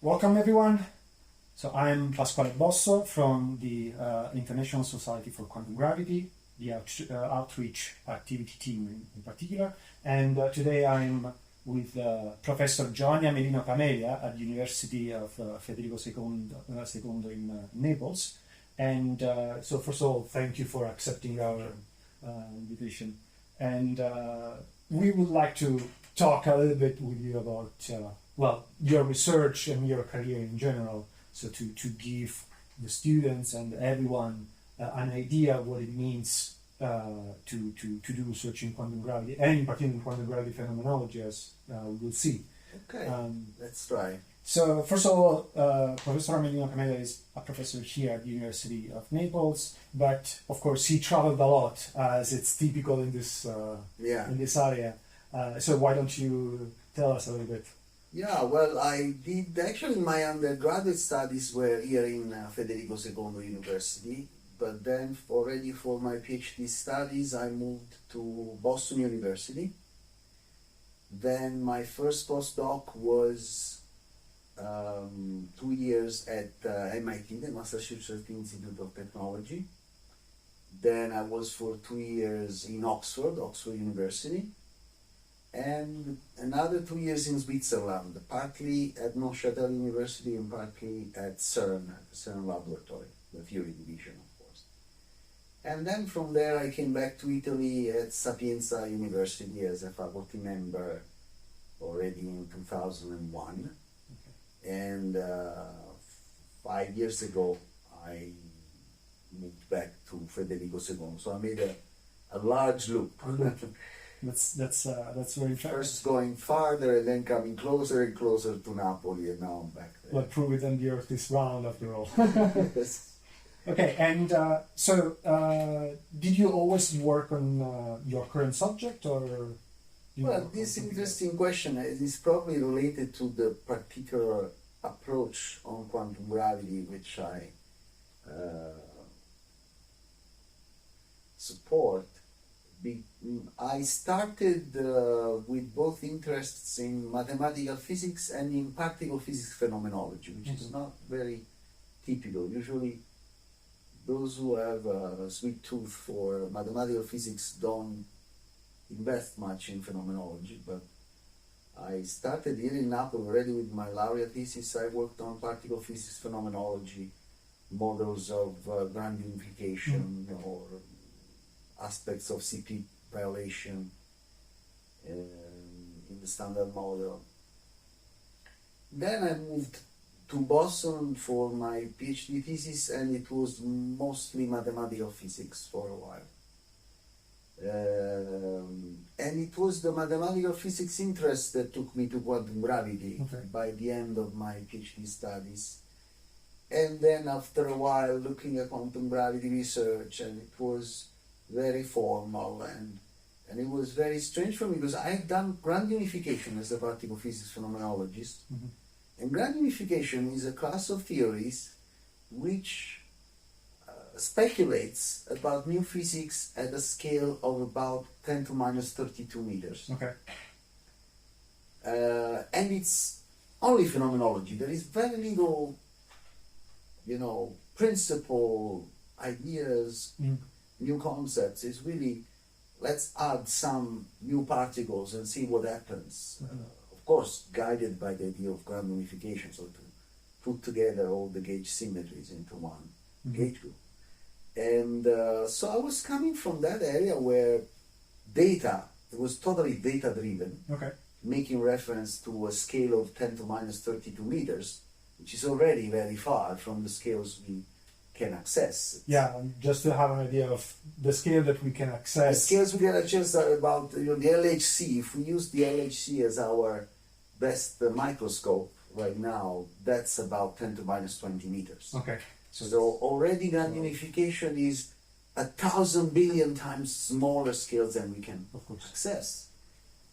Welcome everyone. So I'm Pasquale Bosso from the International Society for Quantum Gravity, the outreach activity team in particular. And today I'm with Professor Giovanni Amelino-Camelia at the University of Federico II in Naples. And so first of all, thank you for accepting our invitation. And we would like to talk a little bit with you about your research and your career in general, so to give the students and everyone an idea of what it means to do research in quantum gravity, and in particular in quantum gravity phenomenology, as we will see. Okay, let's try. So first of all, Professor Amelino-Camelia is a professor here at the University of Naples, but of course he traveled a lot, as it's typical in this area. So why don't you tell us a little bit? Yeah, well, I did actually my undergraduate studies were here in Federico II University, but then already for my PhD studies I moved to Boston University. Then my first postdoc was 2 years at MIT, the Massachusetts Institute of Technology. Then I was for 2 years in Oxford University. And another 2 years in Switzerland, partly at Neuchâtel University and partly at CERN, at the CERN laboratory, the theory division, of course. And then from there I came back to Italy at Sapienza University as a faculty member already in 2001. Okay. And 5 years ago I moved back to Federico II, so I made a large loop. That's very interesting. First going farther and then coming closer and closer to Napoli, and now I'm back there. Well, prove it, and the Earth is round after all. Yes. Okay, and did you always work on your current subject, or? Well, this interesting question is probably related to the particular approach on quantum gravity which I support. I started with both interests in mathematical physics and in particle physics phenomenology, which is not very typical. Usually those who have a sweet tooth for mathematical physics don't invest much in phenomenology, but I started here in Naples already with my laureate thesis. I worked on particle physics phenomenology, models of grand unification, or aspects of CP violation in the standard model. Then I moved to Boston for my PhD thesis, and it was mostly mathematical physics for a while. And it was the mathematical physics interest that took me to quantum gravity by the end of my PhD studies. And then after a while looking at quantum gravity research, and it was very formal, and it was very strange for me because I had done grand unification as a particle physics phenomenologist. And grand unification is a class of theories which speculates about new physics at a scale of about 10 to minus 32 meters. Okay. And it's only phenomenology. There is very little, principle, ideas, new concepts. Is really, let's add some new particles and see what happens. Of course, guided by the idea of grand unification, so to put together all the gauge symmetries into one gauge group. And so I was coming from that area where it was totally data-driven, making reference to a scale of 10 to minus 32 meters, which is already very far from the scales we can access. Yeah, just to have an idea of the scale that we can access. The scales we can access are about the LHC. If we use the LHC as our best microscope right now, that's about 10 to minus 20 meters. Okay. So already grand unification is 1,000 billion times smaller scales than we can access.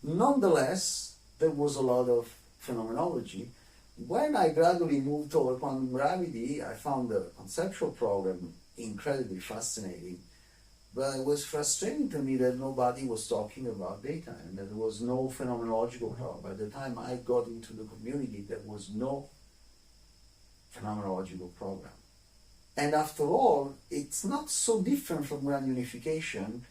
Nonetheless, there was a lot of phenomenology. When I gradually moved toward quantum gravity, I found the conceptual problem incredibly fascinating. But it was frustrating to me that nobody was talking about data, and that there was no phenomenological problem. By the time I got into the community, there was no phenomenological program. And after all, it's not so different from grand unification.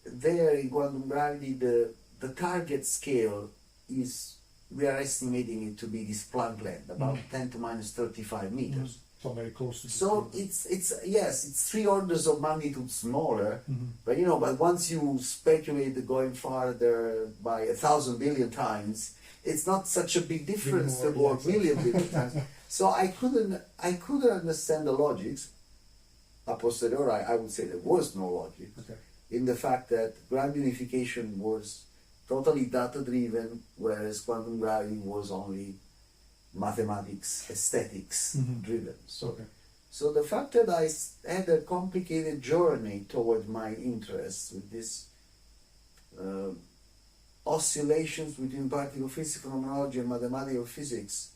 There in quantum gravity, the target scale is, we are estimating it to be this Planck length, about 10 to minus 35 meters. So very close to the So it's 3 orders of magnitude smaller, but once you speculate going farther by 1,000 billion times, it's not such a big difference to go a billion times. So I couldn't understand the logics. A posteriori, I would say there was no logic in the fact that grand unification was totally data-driven, whereas quantum gravity was only mathematics, aesthetics driven. So the fact that I had a complicated journey toward my interests with this oscillations between particle physics, phenomenology, and mathematical physics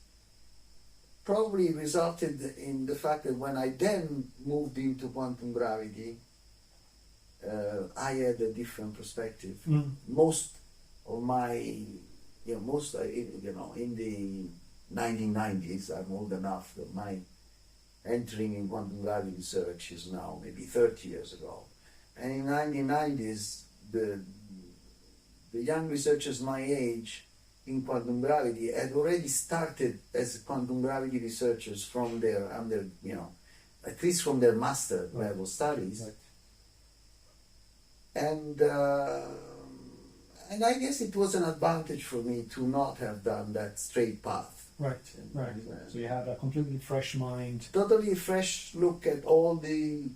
probably resulted in the fact that when I then moved into quantum gravity, I had a different perspective. Most of my, in the 1990s, I'm old enough that my entering in quantum gravity research is now maybe 30 years ago. And in the 1990s, the young researchers my age in quantum gravity had already started as quantum gravity researchers from their at least from their master level studies. And I guess it was an advantage for me to not have done that straight path. So you had a completely fresh mind. Totally fresh look at all the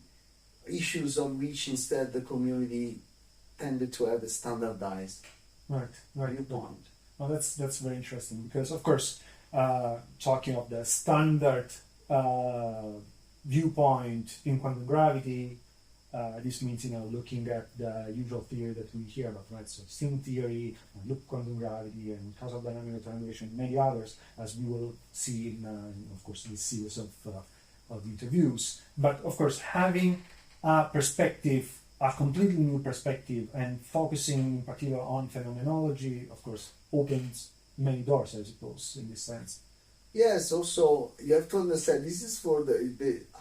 issues on which instead the community tended to have a standardized viewpoint. Well, that's very interesting because, of course, talking of the standard viewpoint in quantum gravity, this means looking at the usual theory that we hear about, right? So string theory, loop quantum gravity, and causal dynamic triangulation, and many others, as we will see in of course, this series of interviews. But of course, having a perspective, a completely new perspective, and focusing in particular on phenomenology, of course, opens many doors, I suppose, in this sense. Yes, also, you have to understand, this is for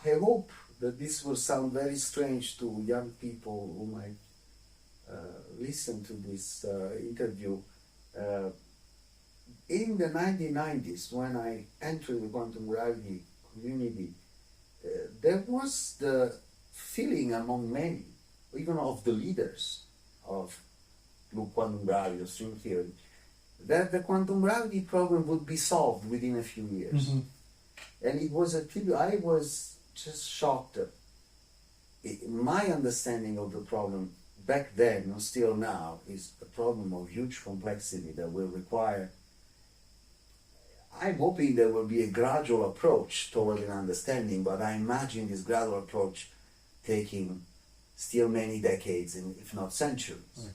I hope that this will sound very strange to young people who might listen to this interview. In the 1990s, when I entered the quantum gravity community, there was the feeling among many, even of the leaders of quantum gravity or string theory, that the quantum gravity problem would be solved within a few years. And it was I was just shocked. My understanding of the problem back then and still now is a problem of huge complexity that will require, I'm hoping there will be a gradual approach toward an understanding, but I imagine this gradual approach taking still many decades, if not centuries.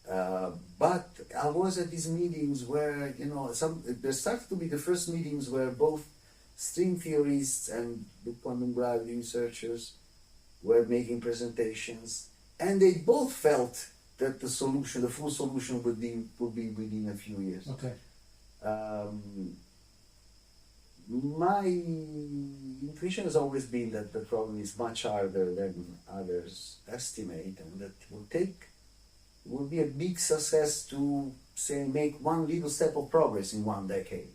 But I was at these meetings where, there started to be the first meetings where both string theorists and the quantum gravity researchers were making presentations, and they both felt that the full solution would be within a few years. My intuition has always been that the problem is much harder than others estimate, and that it will be a big success to, say, make one little step of progress in 1 decade.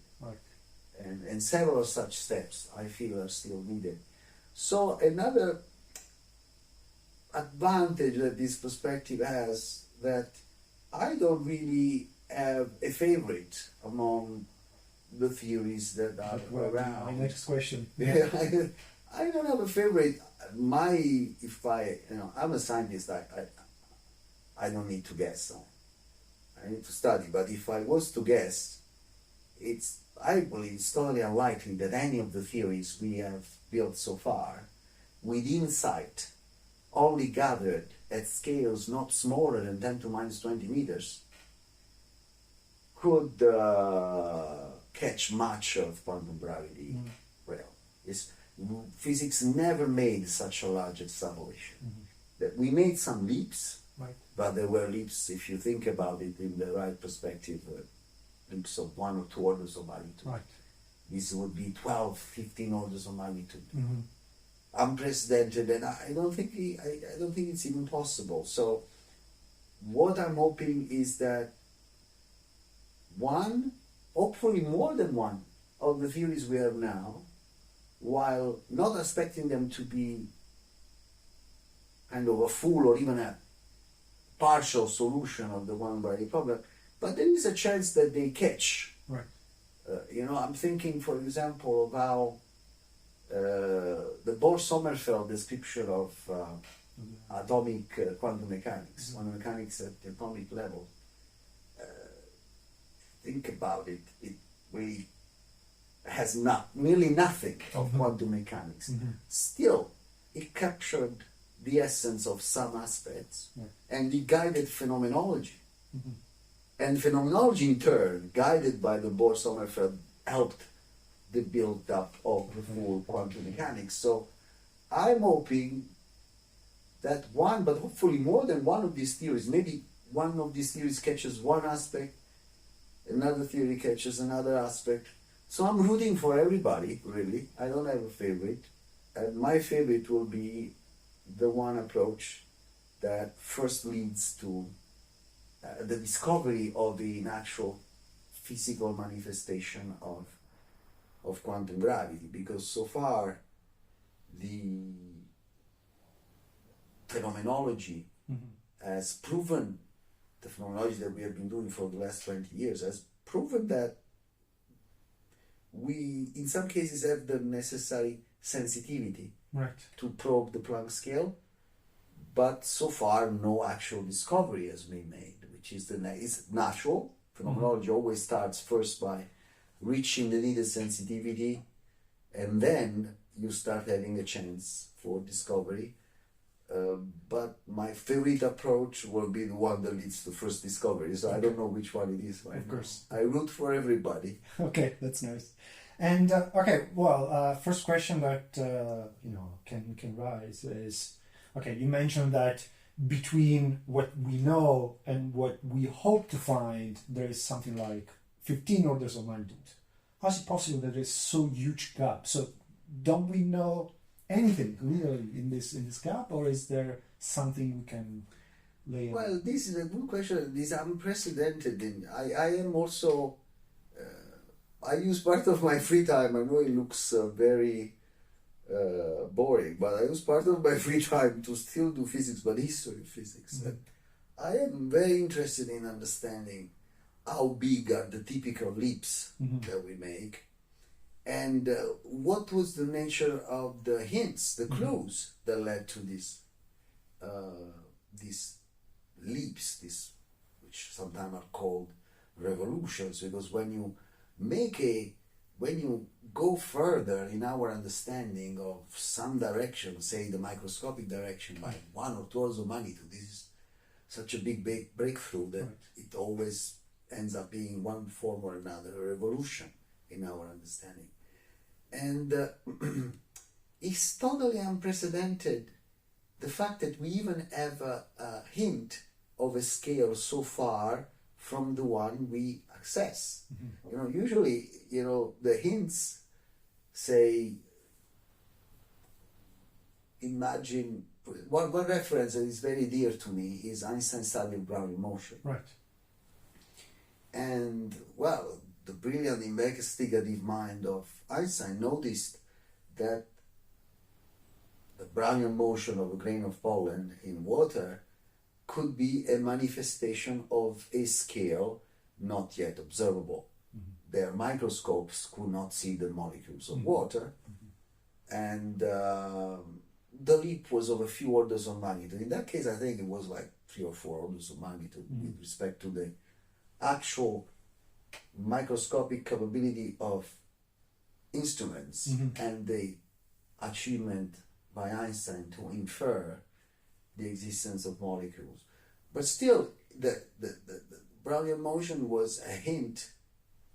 And several such steps, I feel, are still needed. So another advantage that this perspective has, that I don't really have a favorite among the theories that are around. My next question. I don't have a favorite. I'm a scientist. I don't need to guess. I need to study. But if I was to guess, I believe it's totally unlikely that any of the theories we have built so far, with insight, only gathered at scales not smaller than 10 to minus 20 meters, could catch much of quantum gravity realm. Physics never made such a large extrapolation. That we made some leaps, but there were leaps, if you think about it in the right perspective, leaps of 1 or 2 orders of magnitude. This would be 12, 15 orders of magnitude. Mm-hmm. Unprecedented, and I don't think I don't think it's even possible. So what I'm hoping is that one, hopefully more than one, of the theories we have now, while not expecting them to be kind of a full or even a partial solution of the one body problem, but there is a chance that they catch. Right. I'm thinking, for example, of how the Bohr-Sommerfeld description of atomic quantum mechanics, quantum mechanics at the atomic level. Think about it. It really has nearly nothing of quantum mechanics. Mm-hmm. Still, it captured the essence of some aspects, and it guided phenomenology. Mm-hmm. And phenomenology, in turn, guided by the Bohr-Sommerfeld, helped the build-up of the full quantum mechanics. So I'm hoping that one, but hopefully more than one of these theories, maybe one of these theories catches one aspect, another theory catches another aspect. So I'm rooting for everybody, really. I don't have a favorite. And my favorite will be the one approach that first leads to the discovery of the natural physical manifestation of quantum gravity, because so far the phenomenology has proven, the phenomenology that we have been doing for the last 20 years has proven that we in some cases have the necessary sensitivity to probe the Planck scale, but so far no actual discovery has been made, which is it's natural. Phenomenology always starts first by reaching the needed sensitivity, and then you start having a chance for discovery. But my favorite approach will be the one that leads to first discovery. So I don't know which one it is right now. Of course. I root for everybody. Okay, that's nice. And first question that can rise is, you mentioned that between what we know and what we hope to find, there is something like 15 orders of magnitude. How is it possible that there is so huge gap? So don't we know anything really in this gap, or is there something we can lay on? Well, this is a good question. This is unprecedented. I am also I use part of my free time. I know it looks very boring, but I use part of my free time to still do physics, but history of physics. Mm-hmm. I am very interested in understanding how big are the typical leaps that we make, and what was the nature of the hints, the clues that led to these leaps, which sometimes are called revolutions, because when you go further in our understanding of some direction, say the microscopic direction, by 1 or 2 orders of magnitude, this is such a big breakthrough that it always ends up being one form or another, a revolution in our understanding. And it's totally unprecedented, the fact that we even have a hint of a scale so far from the one we access. Usually, the hints say, imagine, one reference that is very dear to me is Einstein's study of Brownian motion. Right. And, well, the brilliant investigative mind of Einstein noticed that the Brownian motion of a grain of pollen in water could be a manifestation of a scale not yet observable. Their microscopes could not see the molecules of water, and the leap was of a few orders of magnitude. In that case, I think it was like 3 or 4 orders of magnitude with respect to the actual microscopic capability of instruments and the achievement by Einstein to infer the existence of molecules. But still, the Brownian motion was a hint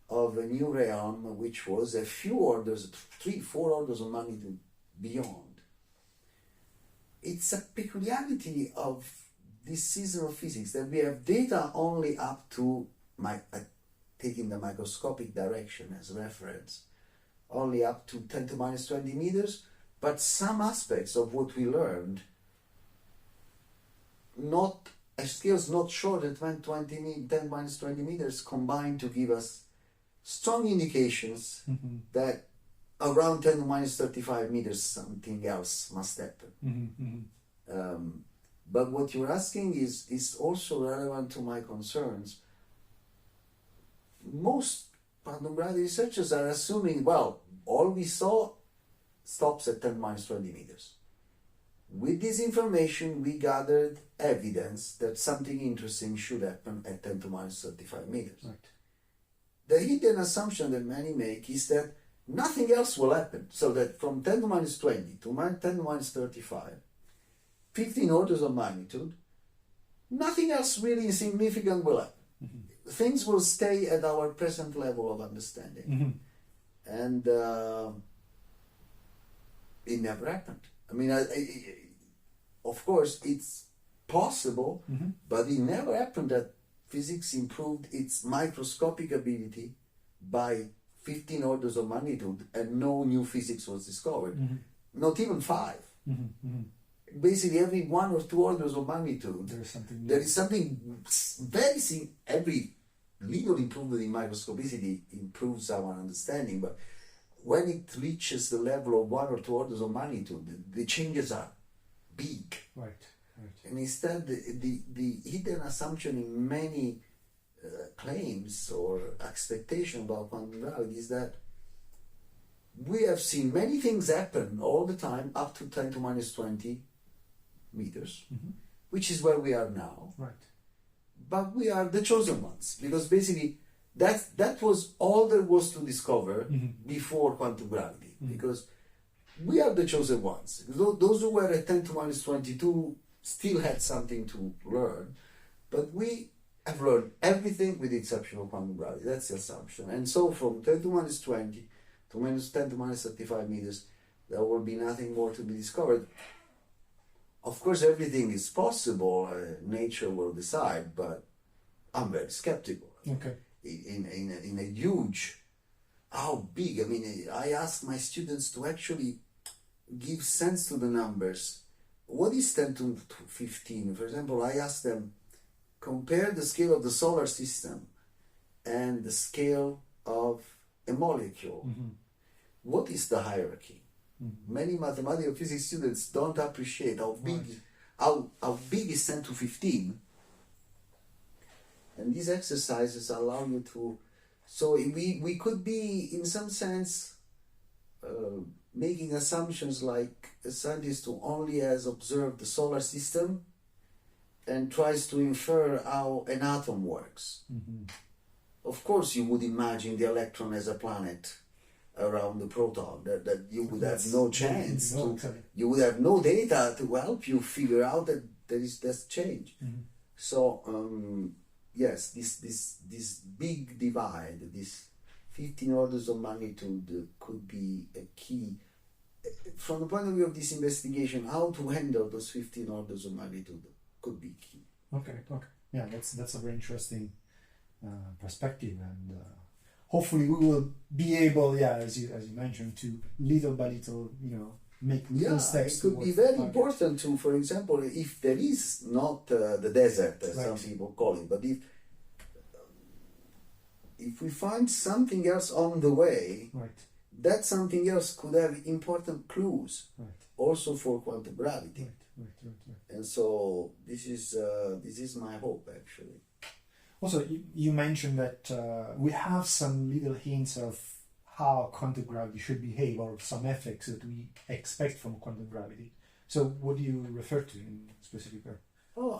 of a new realm, which was a few orders, 3, 4 orders of magnitude beyond. It's a peculiarity of this season of physics that we have data only up to taking the microscopic direction as reference, only up to 10 to minus 20 meters, but some aspects of what we learned, not scales not shorter than 10 minus 20 meters, combined to give us strong indications that around 10 to minus 35 meters something else must happen. But what you're asking is also relevant to my concerns. Most quantum gravity researchers are assuming, well, all we saw stops at 10 minus 20 meters. With this information, we gathered evidence that something interesting should happen at 10 to minus 35 meters. Right. The hidden assumption that many make is that nothing else will happen. So that from 10 to minus 20 to 10 to minus 35, 15 orders of magnitude, nothing else really significant will happen. Things will stay at our present level of understanding. And it never happened. I mean, of course, it's possible, but it never happened that physics improved its microscopic ability by 15 orders of magnitude and no new physics was discovered. Not even 5. Basically, every 1 or 2 orders of magnitude, there is something very every little improvement in microscopicity improves our understanding, but when it reaches the level of 1 or 2 orders of magnitude, the changes are big. Right. And instead, the hidden assumption in many claims or expectation about quantum gravity is that we have seen many things happen all the time up to 10 to minus 20 meters, which is where we are now. Right. But we are the chosen ones, because basically that was all there was to discover before quantum gravity, because we are the chosen ones. Those who were at 10 to minus 22 still had something to learn, but we have learned everything with the exception of quantum gravity. That's the assumption. And so from 10 to minus 20 to minus 10 to minus 35 meters, there will be nothing more to be discovered. Of course, everything is possible. Nature will decide, but I'm very skeptical. Okay. In a huge, how big? I mean, I ask my students to actually give sense to the numbers. What is 10 to 15? For example, I ask them, compare the scale of the solar system and the scale of a molecule. What is the hierarchy? Many mathematical physics students don't appreciate how big is 10 to 15. And these exercises allow you to, so we could be in some sense making assumptions like a scientist who only has observed the solar system and tries to infer how an atom works. Of course you would imagine the electron as a planet around the proton, that you would have no chance you would have no data to help you figure out that there is this change. So yes, this big divide, this 15 orders of magnitude could be a key from the point of view of this investigation. How to handle those 15 orders of magnitude could be key. Okay. Yeah, that's a very interesting perspective, and hopefully we will be able, as you mentioned, to little by little, make little steps. It could be very important to, for example, if there is not the desert, as some people call it, but if we find something else on the way, that something else could have important clues, also for quantum gravity. And so this is my hope, actually. Also, you mentioned that we have some little hints of how quantum gravity should behave, or some effects that we expect from quantum gravity. So what do you refer to in specific? Oh,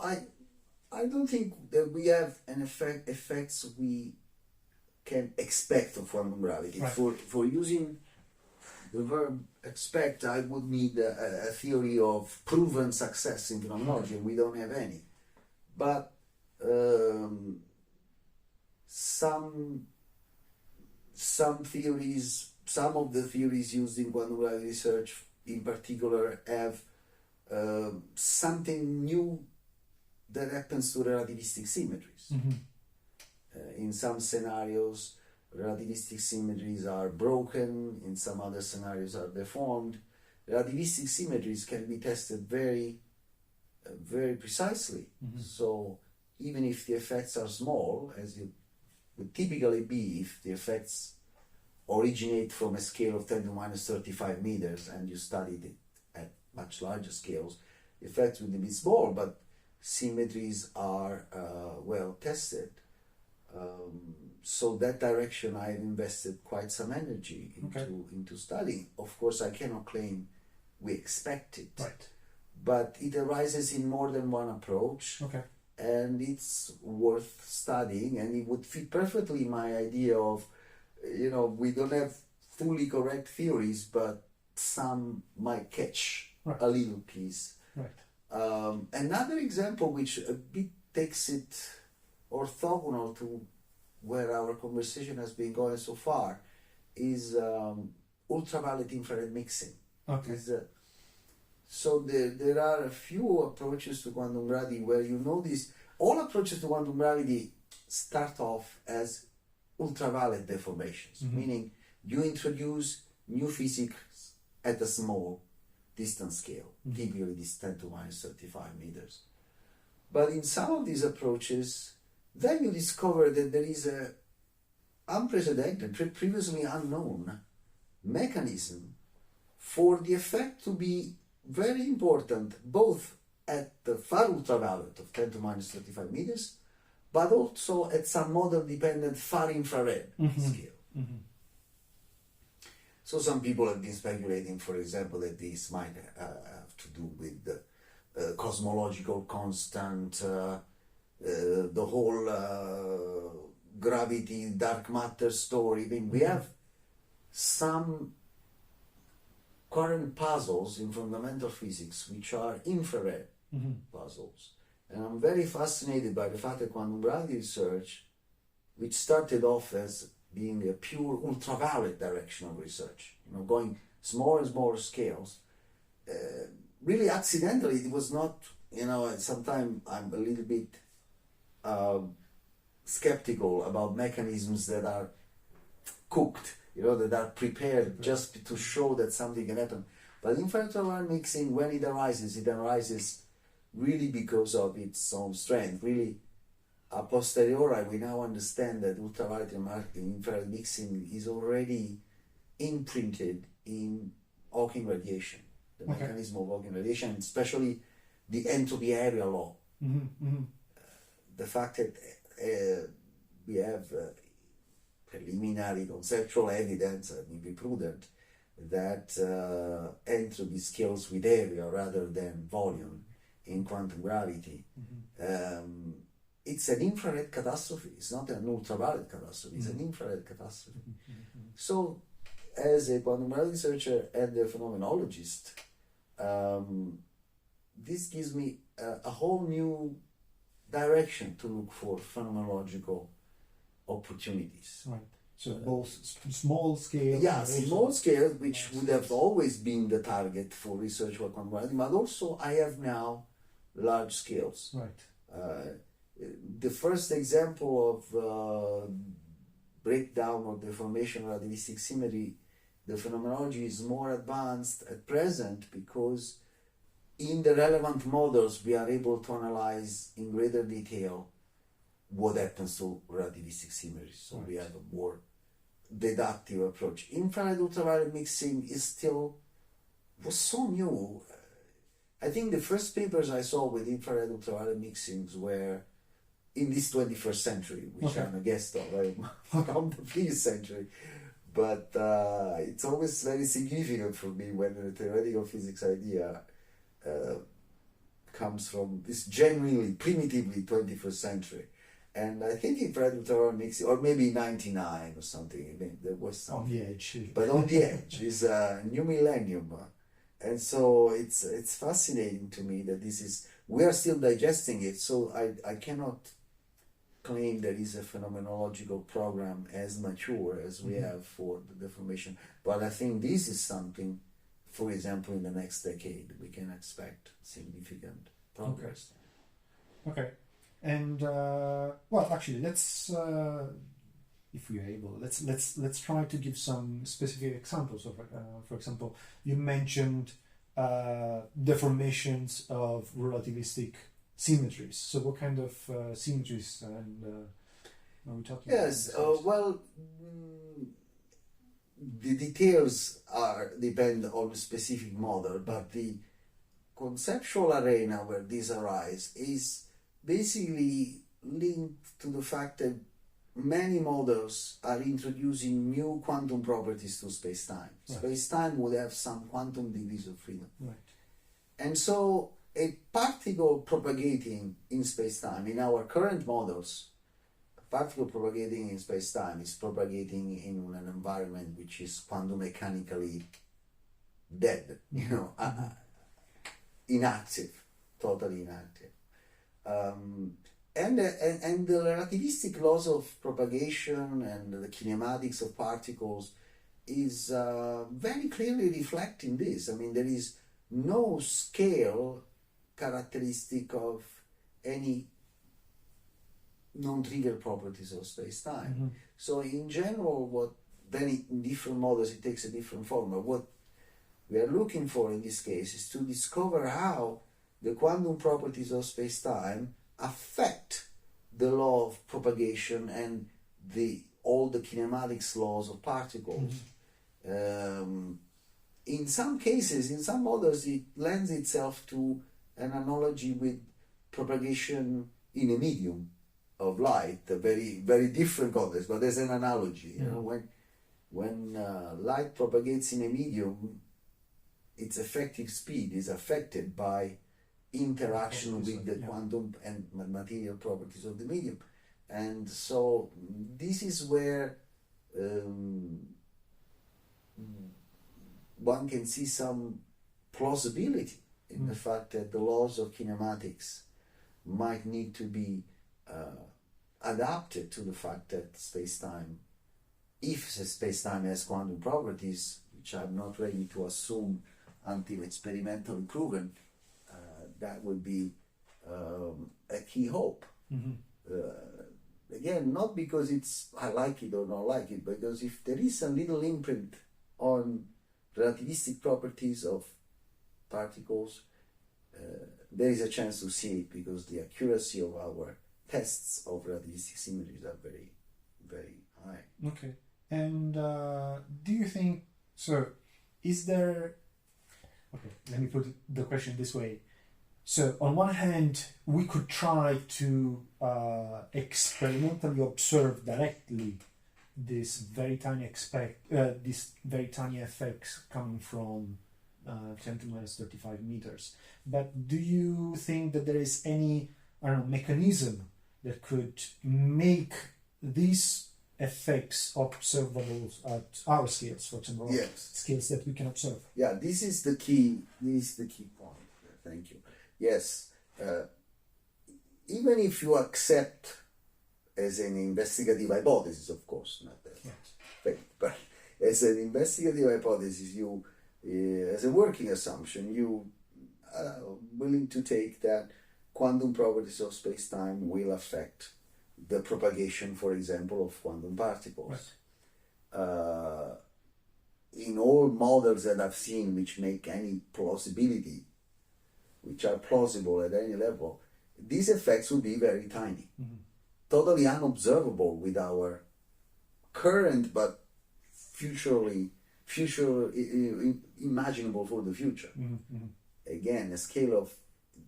I don't think that we have effects we can expect of quantum gravity. For using the verb expect, I would need a theory of proven success in phenomenology, and we don't have any. But some theories, some of the theories used in quantum gravity research in particular have something new that happens to relativistic symmetries. In some scenarios, relativistic symmetries are broken, in some other scenarios are deformed. Relativistic symmetries can be tested very precisely. So even if the effects are small, as it would typically be if the effects originate from a scale of 10 to minus 35 meters and you studied it at much larger scales, the effects would be small, but symmetries are well tested. So that direction I've invested quite some energy into studying. Of course, I cannot claim we expect it, but it arises in more than one approach, and it's worth studying, and it would fit perfectly my idea of, we don't have fully correct theories, but some might catch a little piece. Another example which a bit takes it orthogonal to where our conversation has been going so far is ultraviolet infrared mixing. So there are a few approaches to quantum gravity where all approaches to quantum gravity start off as ultraviolet deformations, meaning you introduce new physics at a small distance scale, typically this 10 to minus 35 meters. But in some of these approaches, then you discover that there is a unprecedented, previously unknown mechanism for the effect to be very important, both at the far ultraviolet of 10 to minus 35 meters, but also at some model-dependent far infrared scale. So some people have been speculating, for example, that this might have to do with the cosmological constant, the whole gravity, dark matter story. I mean, we have some current puzzles in fundamental physics which are infrared puzzles. And I'm very fascinated by the fact that quantum gravity research, which started off as being a pure ultraviolet direction of research, going smaller and smaller scales, really accidentally, it was not, sometimes I'm a little bit skeptical about mechanisms that are cooked, that are prepared just to show that something can happen. But infrared mixing, when it arises really because of its own strength. Really, a posteriori, we now understand that ultraviolet and infrared mixing is already imprinted in Hawking radiation, the mechanism of Hawking radiation, especially the entropy area law. The fact that we have preliminary conceptual evidence, let me be prudent, that entropy scales with area rather than volume in quantum gravity. It's an infrared catastrophe. It's not an ultraviolet catastrophe. It's an infrared catastrophe. So, as a quantum gravity researcher and a phenomenologist, this gives me a whole new direction to look for phenomenological opportunities. So both small scale. Yeah, small scale, which would have always been the target for research for quantum gravity, but also I have now large scales. The first example of breakdown or deformation of relativistic symmetry, the phenomenology is more advanced at present because in the relevant models we are able to analyze in greater detail what happens to relativistic symmetries. So we have a more deductive approach. Infrared ultraviolet mixing was so new. I think the first papers I saw with infrared ultraviolet mixings were in this 21st century, which I'm a guest of. I'm on the previous century. But it's always very significant for me when a theoretical physics idea comes from this genuinely, primitively 21st century. And I think infrared ultraviolet mixing, or maybe 99 or something, I mean, there was something. On the edge. But on the edge is a new millennium. And so it's fascinating to me that we are still digesting it, so I cannot claim there is a phenomenological program as mature as we have for the deformation. But I think this is something, for example, in the next decade, we can expect significant progress. Okay. And, well, actually, let's if we are able. Let's try to give some specific examples of, for example, you mentioned deformations of relativistic symmetries. So what kind of symmetries and are we talking about? Yes, well, the details depend on a specific model, but the conceptual arena where these arise is basically linked to the fact that many models are introducing new quantum properties to space-time. Right. Space-time would have some quantum degrees of freedom. Right. And so a particle propagating in space-time, in our current models, a particle propagating in space-time is propagating in an environment which is quantum mechanically dead, inactive, totally inactive. And the relativistic laws of propagation and the kinematics of particles is very clearly reflecting this. I mean, there is no scale characteristic of any non-trivial properties of space-time. Mm-hmm. So in general, in different models it takes a different form. But what we are looking for in this case is to discover how the quantum properties of space-time affect the law of propagation and all the kinematics laws of particles. Mm-hmm. In some cases, in some models, it lends itself to an analogy with propagation in a medium of light, a very, very different context, but there's an analogy. You know, when light propagates in a medium, its effective speed is affected by interaction with the quantum and material properties of the medium. And so this is where one can see some plausibility in the fact that the laws of kinematics might need to be adapted to the fact that space-time, if space-time has quantum properties, which I'm not ready to assume until experimentally proven, that would be a key hope. Mm-hmm. Again, not because I like it or not like it, because if there is a little imprint on relativistic properties of particles, there is a chance to see it, because the accuracy of our tests of relativistic symmetries are very, very high. Okay. And do you think, so is there, okay, let me put the question this way. So on one hand, we could try to experimentally observe directly this very tiny effects coming from 10 to minus 35 meters. But do you think that there is any, mechanism that could make these effects observable at our scales, for example, yes, scales that we can observe? Yeah, this is the key point. Thank you. Yes, even if you accept as an investigative hypothesis, of course, not that fact, but as an investigative hypothesis, you, as a working assumption, you are willing to take that quantum properties of space-time will affect the propagation, for example, of quantum particles. Right. In all models that I've seen which make any plausibility, which are plausible at any level, these effects will be very tiny. Mm-hmm. Totally unobservable with our current but future imaginable for the future. Mm-hmm. Again, a scale of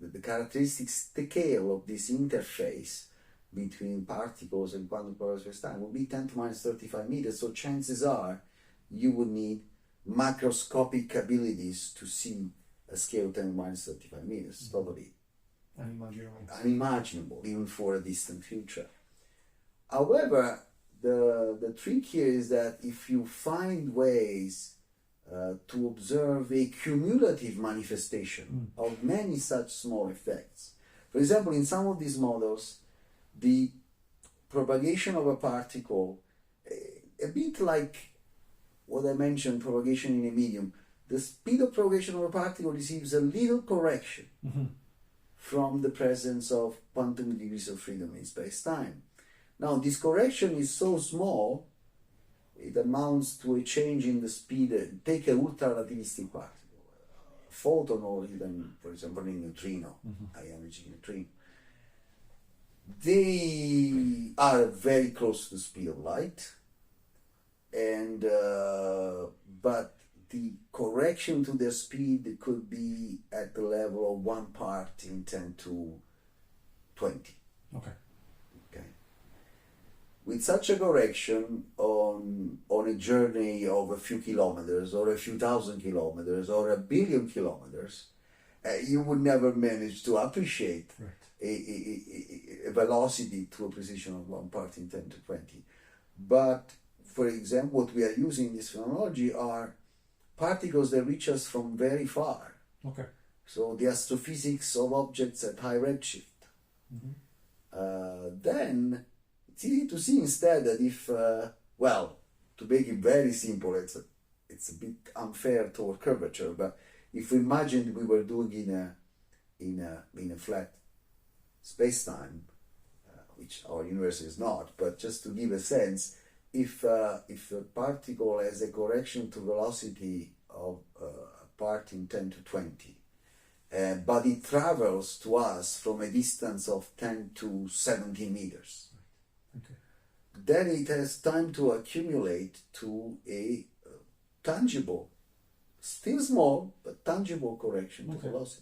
the characteristics scale of this interface between particles and quantum properties of space-time will be 10 to minus 35 meters. So chances are you would need macroscopic abilities to see a scale 10 to minus 35 meters. Mm-hmm. Totally unimaginable, even for a distant future. However, the trick here is that if you find ways to observe a cumulative manifestation of many such small effects, for example, in some of these models, the propagation of a particle, a bit like what I mentioned, propagation in a medium, the speed of propagation of a particle receives a little correction from the presence of quantum degrees of freedom in space-time. Now, this correction is so small, it amounts to a change in the speed. Take a ultra-relativistic particle, a photon, or even, for example, a neutrino, high-energy neutrino. They are very close to the speed of light, and but the correction to their speed could be at the level of 1 part in 10 to 20. Okay. Okay. With such a correction on a journey of a few kilometers, or a few thousand kilometers, or a billion kilometers, you would never manage to appreciate a velocity to a precision of 1 part in 10 to 20. But, for example, what we are using in this phenomenology are particles that reach us from very far. Okay. So the astrophysics of objects at high redshift. Then it's easy to see instead that if, well, to make it very simple, it's a bit unfair toward curvature, but if we imagined we were doing in a flat space-time, which our universe is not, but just to give a sense, if a particle has a correction to velocity of a part in 10 to 20, but it travels to us from a distance of 10 to 70 meters, then it has time to accumulate to a tangible, still small, but tangible correction to velocity.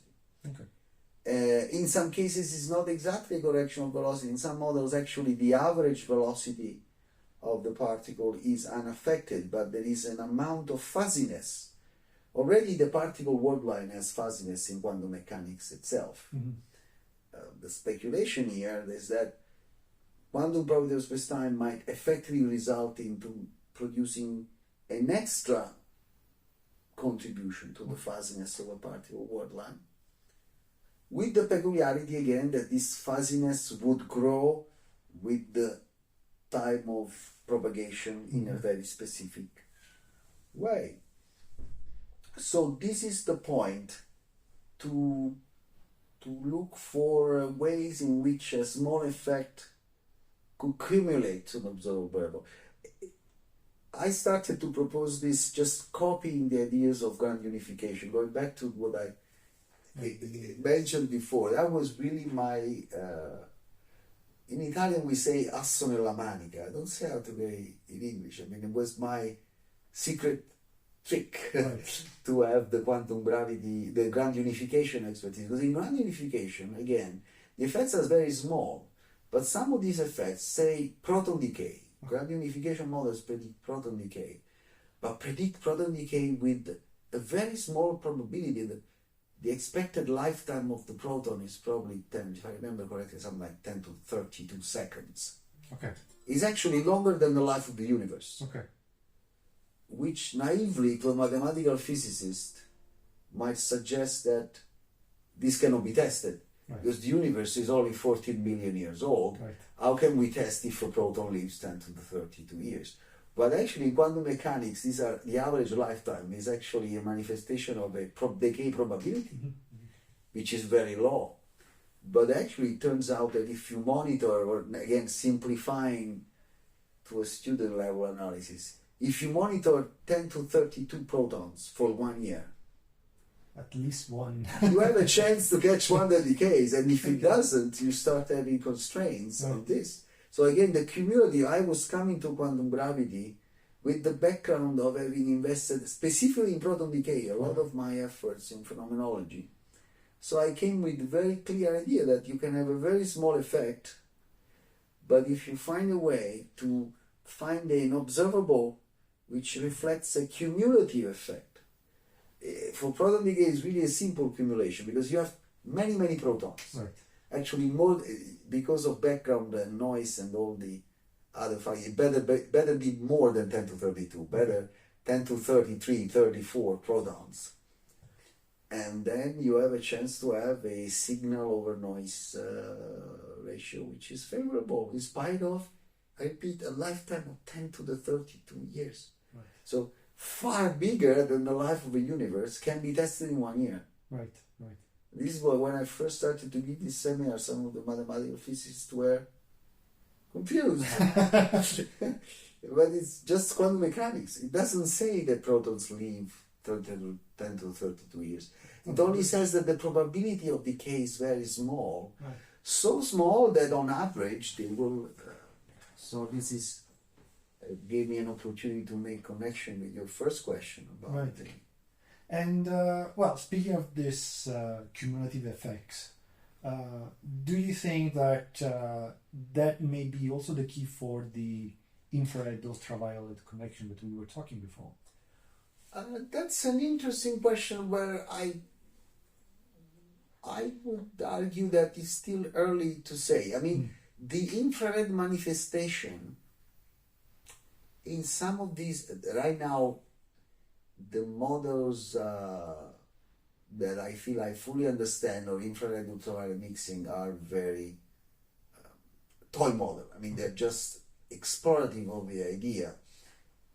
In some cases, it's not exactly a correction of velocity. In some models, actually, the average velocity of the particle is unaffected, but there is an amount of fuzziness. Already, the particle world line has fuzziness in quantum mechanics itself. The speculation here is that quantum probability of space-time might effectively result into producing an extra contribution to the fuzziness of a particle world line, with the peculiarity again that this fuzziness would grow with the time of propagation in a very specific way. So this is the point, to look for ways in which a small effect could cumulate to an observable level. I started to propose this just copying the ideas of grand unification, going back to what I mentioned before. That was really my, in Italian we say asso nella manica. I don't say how to say in English. I mean, it was my secret trick to have the quantum gravity, the grand unification expertise. Because in grand unification, again, the effects are very small, but some of these effects, say proton decay, grand unification models predict proton decay, but predict proton decay with a very small probability that the expected lifetime of the proton is probably 10, if I remember correctly, something like 10 to 32 seconds. It's actually longer than the life of the universe. Which naively, to a mathematical physicist, might suggest that this cannot be tested. Because the universe is only 14 million years old. How can we test if a proton lives 10 to the 32 years? But actually, in quantum mechanics, these are the average lifetime is actually a manifestation of a decay probability, which is very low. But actually, it turns out that if you monitor, or again, simplifying to a student level analysis, if you monitor 10 to 32 protons for 1 year, at least one, you have a chance to catch one that decays, and if it doesn't, you start having constraints on this. So again, the cumulative, I was coming to quantum gravity with the background of having invested specifically in proton decay, a lot of my efforts in phenomenology. So I came with a very clear idea that you can have a very small effect, but if you find a way to find an observable which reflects a cumulative effect. For proton decay, it's really a simple accumulation because you have many, many protons. Actually, more because of background and noise and all the other factors. It better be more than 10 to 32. Better 10 to 33, 34 protons. And then you have a chance to have a signal over noise ratio, which is favorable in spite of, I repeat, a lifetime of 10 to the 32 years. So far bigger than the life of a universe can be tested in 1 year. This is why when I first started to give this seminar, some of the mathematical physicists were confused. But it's just quantum mechanics. It doesn't say that protons live 10 to 32 years. It only says that the probability of decay is very small. Right. So small that on average they will. So this is gave me an opportunity to make connection with your first question about Right. the. And well, speaking of this cumulative effects, do you think that that may be also the key for the infrared ultraviolet connection that we were talking before? That's an interesting question where I would argue that it's still early to say. I mean, the infrared manifestation in some of these, right now, the models that I feel I fully understand of infrared ultraviolet mixing are very toy model. I mean, they're just explorative of the idea.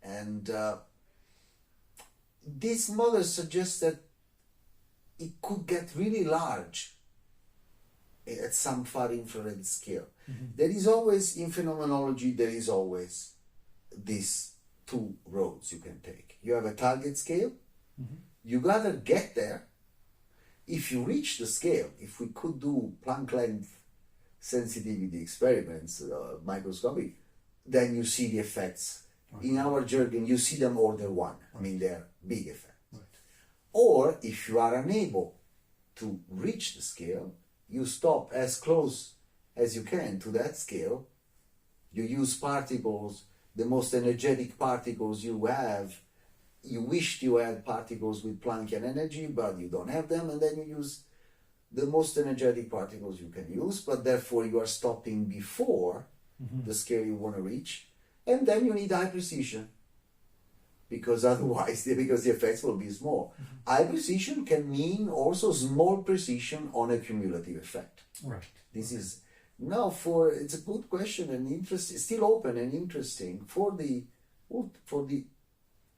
And these models suggest that it could get really large at some far infrared scale. There is always, in phenomenology, there is always these two roads you can take. You have a target scale, you gotta get there. If you reach the scale, if we could do Planck length sensitivity experiments, microscopic, then you see the effects. In our jargon, you see them order one. I mean, they're big effects. Right. Or if you are unable to reach the scale, you stop as close as you can to that scale. You use particles, the most energetic particles you have. You wished you had particles with Planckian energy, but you don't have them, and then you use the most energetic particles you can use, but therefore you are stopping before the scale you want to reach. And then you need high precision, because otherwise, because the effects will be small. High precision can mean also small precision on a cumulative effect. Right. This is now it's a good question and interesting, still open and interesting for the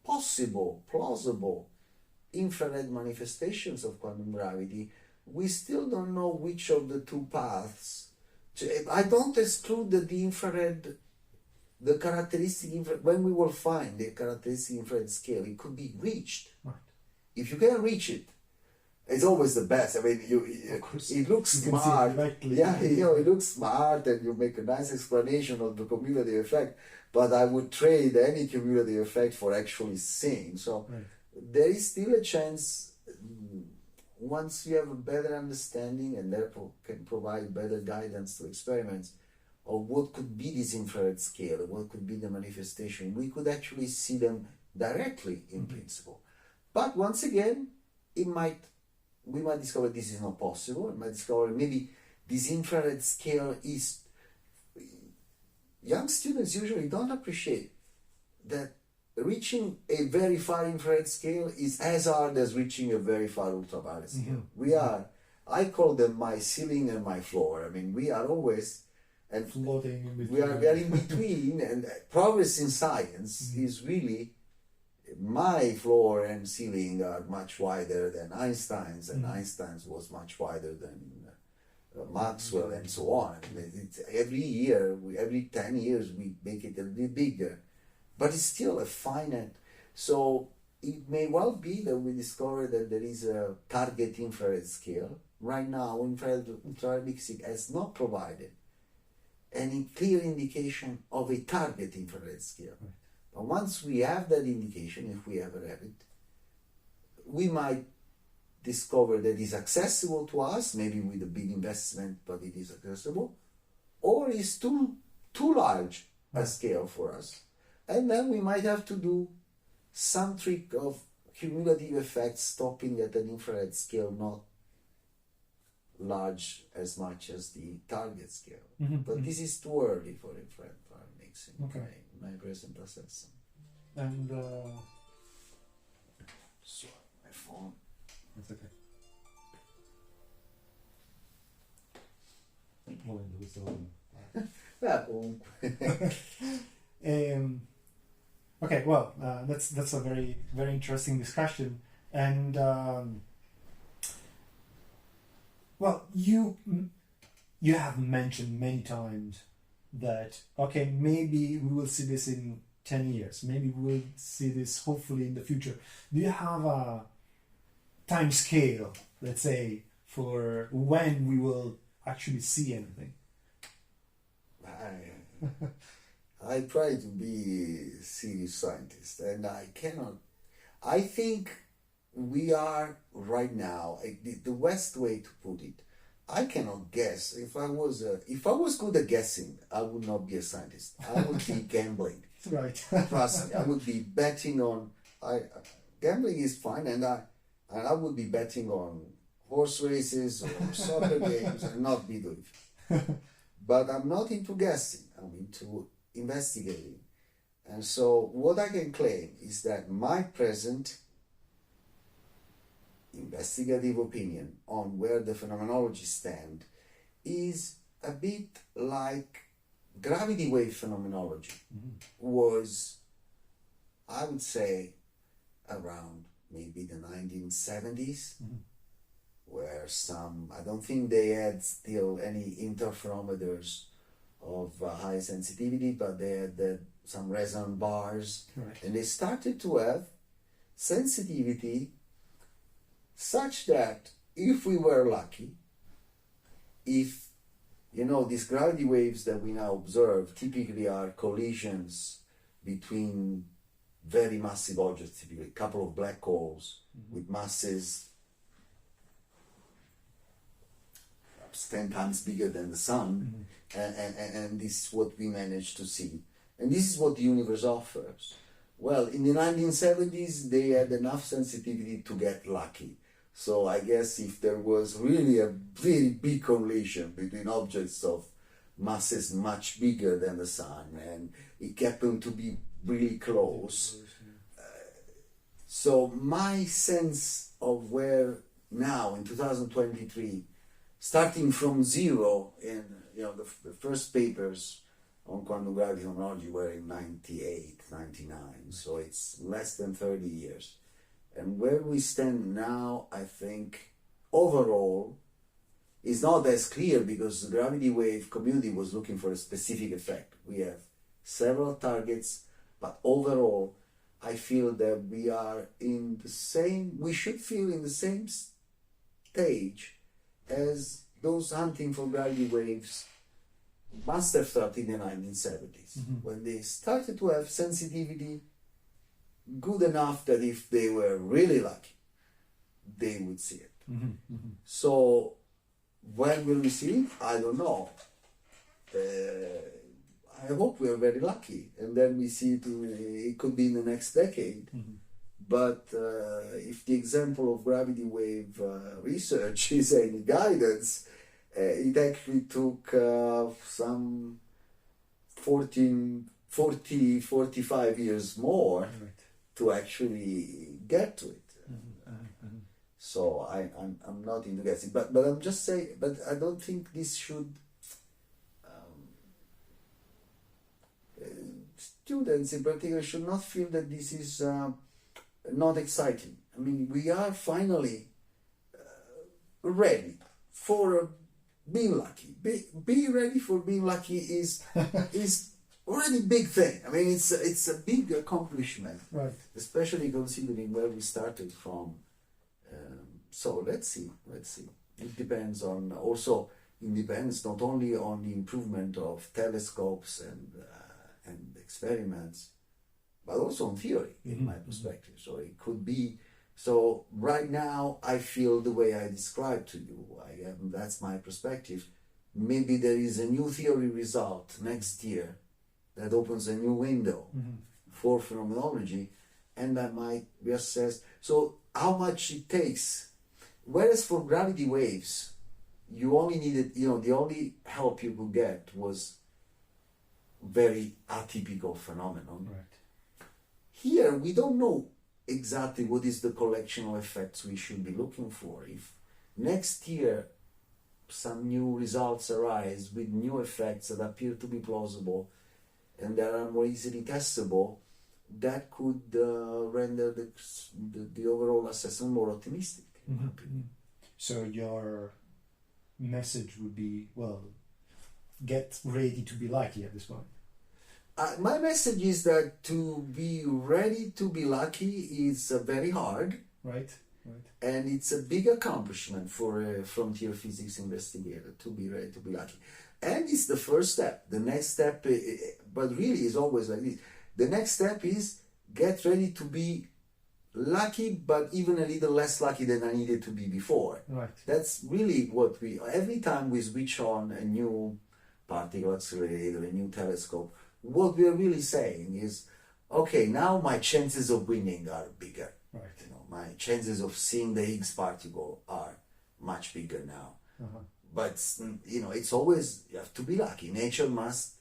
possible, plausible infrared manifestations of quantum gravity. We still don't know which of the two paths. I don't exclude that the infrared. The characteristic infrared, when we will find the characteristic infrared scale, it could be reached. Right. If you can reach it, it's always the best. I mean, it looks smart. Yeah, it looks smart, and you make a nice explanation of the cumulative effect. But I would trade any cumulative effect for actually seeing. So there is still a chance. Once you have a better understanding and therefore can provide better guidance to experiments, of what could be this infrared scale, what could be the manifestation, we could actually see them directly in principle. But once again, we might discover this is not possible. We might discover maybe this infrared scale is. Young students usually don't appreciate that reaching a very far infrared scale is as hard as reaching a very far ultraviolet scale. I call them my ceiling and my floor. I mean, we are always and floating in between. We are in between, and progress in science is really, my floor and ceiling are much wider than Einstein's, and Einstein's was much wider than Maxwell, and so on. Every year, every 10 years, we make it a little bit bigger, but it's still a finite. So it may well be that we discover that there is a target infrared scale. Right now, infrared mixing has not provided any clear indication of a target infrared scale. Right. But once we have that indication, if we ever have it, we might discover that it's accessible to us, maybe with a big investment, but it is accessible, or it's too large a scale for us. And then we might have to do some trick of cumulative effects stopping at an infrared scale, not large as much as the target scale. But this is too early for infrared mixing. My present assessment. And so my phone. That's okay. Okay, well, that's a very, very interesting discussion, and well, you have mentioned many times that, okay, maybe we will see this in 10 years, maybe we'll see this hopefully in the future? Do you have a time scale, let's say, for when we will actually see anything? I try to be a serious scientist, and I cannot. I think we are right now. The best way to put it, I cannot guess. If I was good at guessing, I would not be a scientist. I would be gambling. Right. Trust me, I would be betting on. Gambling is fine, and I would be betting on horse races or soccer games, and not be doing it. But I'm not into guessing. I'm into investigating. And so what I can claim is that my present investigative opinion on where the phenomenology stand is a bit like gravity wave phenomenology was, I would say, around maybe the 1970s, where I don't think they had still any interferometers of high sensitivity, but they had some resonant bars. Correct. And they started to have sensitivity such that if we were lucky, if, these gravity waves that we now observe typically are collisions between very massive objects, typically a couple of black holes with masses 10 times bigger than the sun, and this is what we managed to see. And this is what the universe offers. Well, in the 1970s, they had enough sensitivity to get lucky. So I guess if there was really a very big collision between objects of masses much bigger than the sun, and it happened to be really close. So my sense of where now, in 2023, starting from zero, in the first papers on quantum gravity phenomenology were in 98, 99, so it's less than 30 years. And where we stand now, I think, overall, is not as clear because the gravity wave community was looking for a specific effect. We have several targets, but overall, I feel that we should feel in the same stage as those hunting for gravity waves must have thought in the 1970s, when they started to have sensitivity good enough that if they were really lucky, they would see it. So when will we see it? I don't know. I hope we are very lucky, and then we see it. It could be in the next decade. But if the example of gravity wave research is any guidance, it actually took some 40, 45 years more to actually get to it. So I'm not into guessing, but I'm just saying. But I don't think this should. Students in particular should not feel that this is not exciting. I mean, we are finally ready for being lucky. Be ready for being lucky is already a big thing. I mean, it's a big accomplishment, Right. especially considering where we started from. So let's see. It depends on also. It depends not only on the improvement of telescopes and experiments, but also on theory, in my perspective. So it could be. So right now, I feel the way I described to you. That's my perspective. Maybe there is a new theory result next year that opens a new window for phenomenology, and I might reassess. So how much it takes. Whereas for gravity waves, you only needed, the only help you could get was very atypical phenomenon. Right. Here, we don't know exactly what is the collection of effects we should be looking for. If next year some new results arise with new effects that appear to be plausible and that are more easily testable, that could render the overall assessment more optimistic, in my opinion. So your message would be, well, get ready to be lucky at this point? My message is that to be ready to be lucky is very hard. Right, right. And it's a big accomplishment for a frontier physics investigator to be ready to be lucky. And it's the first step. The next step, but really is always like this. The next step is get ready to be lucky, but even a little less lucky than I needed to be before. Right. That's really what every time we switch on a new particle accelerator, a new telescope, what we are really saying is, okay, now my chances of winning are bigger. Right. My chances of seeing the Higgs particle are much bigger now. But it's always, you have to be lucky. Nature must.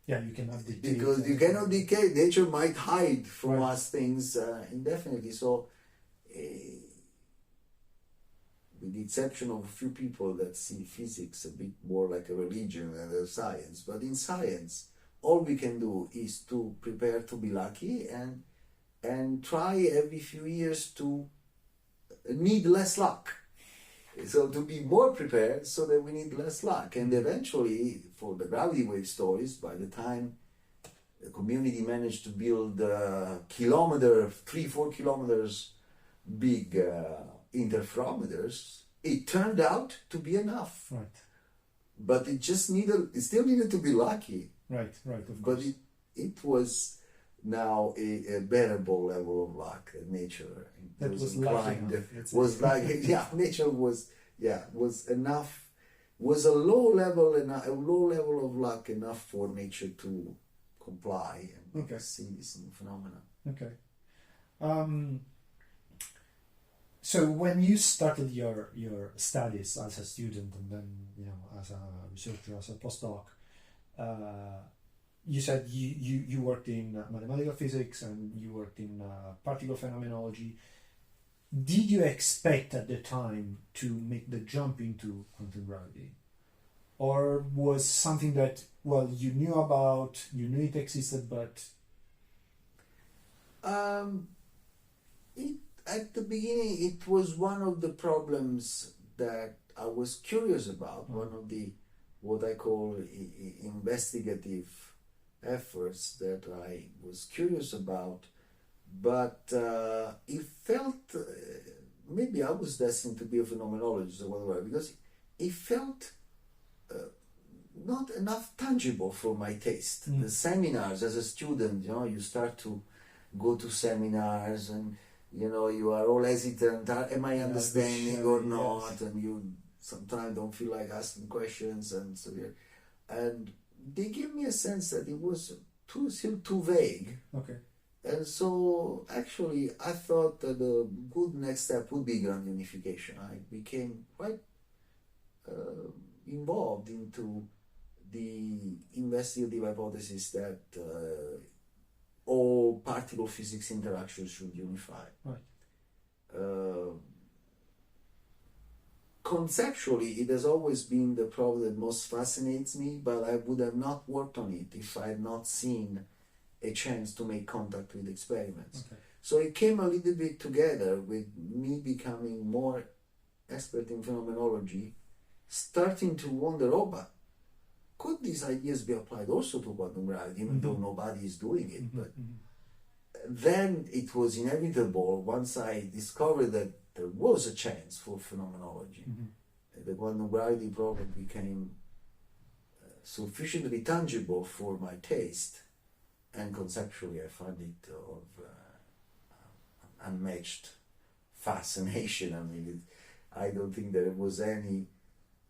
Yeah, you cannot decay. Because you cannot decay. Nature might hide from us things indefinitely. So, with the exception of a few people that see physics a bit more like a religion than a science, but in science, all we can do is to prepare to be lucky and try every few years to need less luck. So to be more prepared so that we need less luck. And eventually, for the gravity wave stories, by the time the community managed to build 3-4 kilometers big interferometers, it turned out to be enough. Right. But it still needed to be lucky. Right, of but course. it was now a bearable level of luck that nature that was nature was enough, was a low level of luck enough for nature to comply and see this new phenomenon. Okay. So when you started your studies as a student and then as a researcher, as a postdoc, you said you worked in mathematical physics and you worked in particle phenomenology. Did you expect at the time to make the jump into quantum gravity? Or was something that, you knew about, you knew it existed, but... At the beginning, it was one of the problems that I was curious about, one of the, what I call investigative efforts that I was curious about, but it felt, maybe I was destined to be a phenomenologist or whatever, because it felt not enough tangible for my taste. The seminars, as a student, you start to go to seminars and you are all hesitant, am I understanding or not? Yes. And you sometimes don't feel like asking questions, and so and they give me a sense that it was still too vague. Okay. And so actually I thought that the good next step would be grand unification. I became quite involved into the investigative hypothesis that all particle physics interactions should unify. Right. Conceptually, it has always been the problem that most fascinates me, but I would have not worked on it if I had not seen a chance to make contact with experiments. Okay. So it came a little bit together with me becoming more expert in phenomenology, starting to wonder, but could these ideas be applied also to quantum gravity, even though nobody is doing it? But then it was inevitable, once I discovered that there was a chance for phenomenology, the quantum gravity problem became sufficiently tangible for my taste, and conceptually I found it of unmatched fascination. I mean, I don't think there was any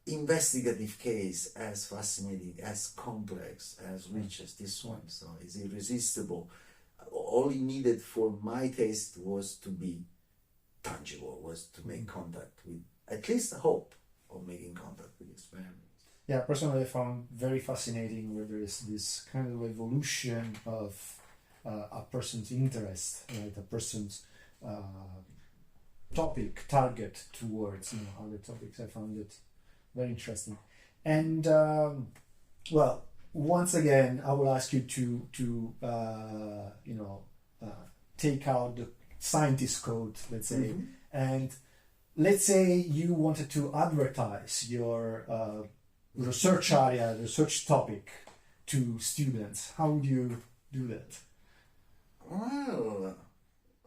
investigative case as fascinating, as complex, as rich as this one. So it's irresistible. All it needed for my taste was to be tangible, was to make contact with, at least the hope of making contact with experiments. Yeah, personally I found very fascinating where there is this kind of evolution of a person's interest, right? A person's target towards other topics. I found it very interesting. And once again, I will ask you to take out the scientist code, let's say, and let's say you wanted to advertise your research area, research topic to students? How would you do that? Well,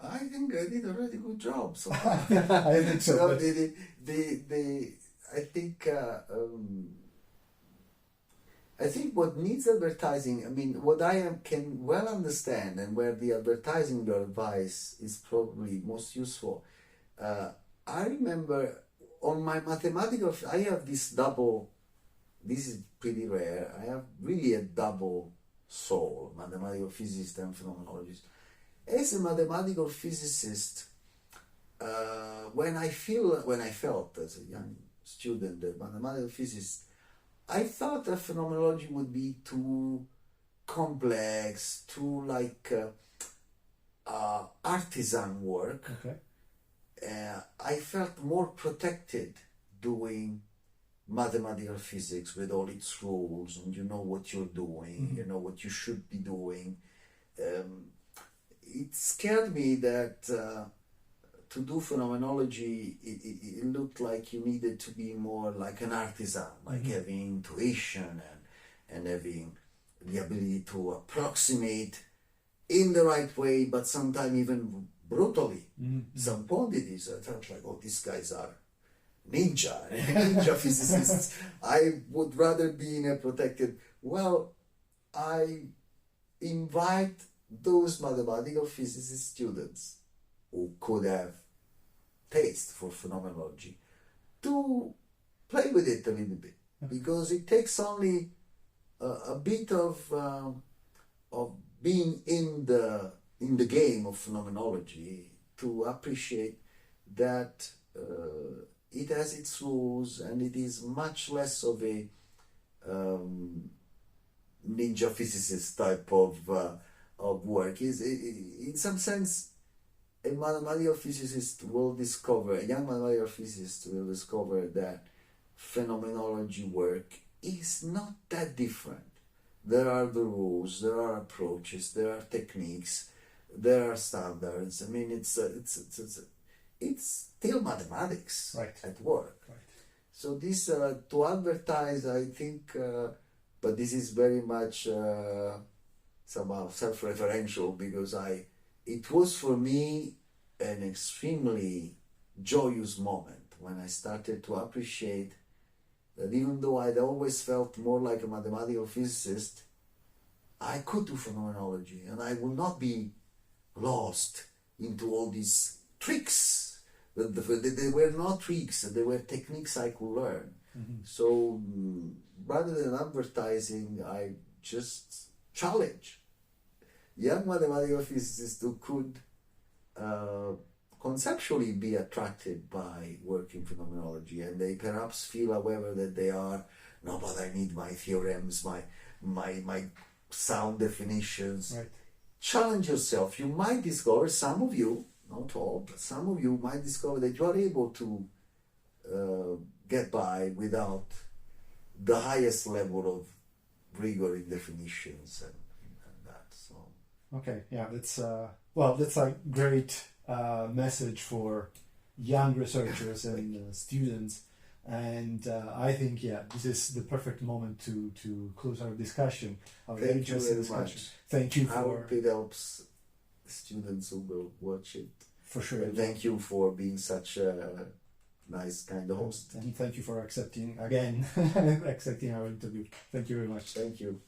I think I did a really good job. So I think so. no, But I think what needs advertising, I mean, what can well understand and where the advertising advice is probably most useful. I remember on my mathematical, I have this double, this is pretty rare, I have really a double soul, mathematical physicist and phenomenologist. As a mathematical physicist, when I felt as a young student, a mathematical physicist, I thought that phenomenology would be too complex, too like artisan work. okay. I felt more protected doing mathematical physics with all its rules, and you know what you're doing, you know what you should be doing. It scared me that to do phenomenology, it looked like you needed to be more like an artisan, like having intuition and having the ability to approximate in the right way, but sometimes even brutally. Some quantities, I felt like, oh, these guys are ninja physicists. I would rather be in a protected. Well, I invite those mathematical physicist students who could have taste for phenomenology to play with it a little bit, because it takes only a bit of being in the game of phenomenology to appreciate that it has its rules, and it is much less of a ninja physicist type of work. In some sense, a mathematical physicist will discover, a young mathematical physicist will discover that phenomenology work is not that different. There are the rules, there are approaches, there are techniques, there are standards. I mean, it's still mathematics at work. Right. So this to advertise, I think, but this is very much somehow self-referential, because it was for me an extremely joyous moment when I started to appreciate that even though I'd always felt more like a mathematical physicist, I could do phenomenology, and I will not be lost into all these tricks. They were not tricks, they were techniques I could learn. So rather than advertising, I just challenge young mathematical physicists who could conceptually be attracted by work in phenomenology, and they perhaps feel, however, that they are, no, but I need my theorems, my sound definitions. Right. Challenge yourself. You might discover, some of you, not all, but some of you might discover that you are able to get by without the highest level of rigor in definitions and that. So. Okay, yeah, that's a great message for young researchers and students, and I think this is the perfect moment to close our discussion. Our very interesting discussion. Thank you I hope it helps students who will watch it. For sure. And thank you for being such a nice kind of host. And thank you for accepting our interview. Thank you very much. Thank you.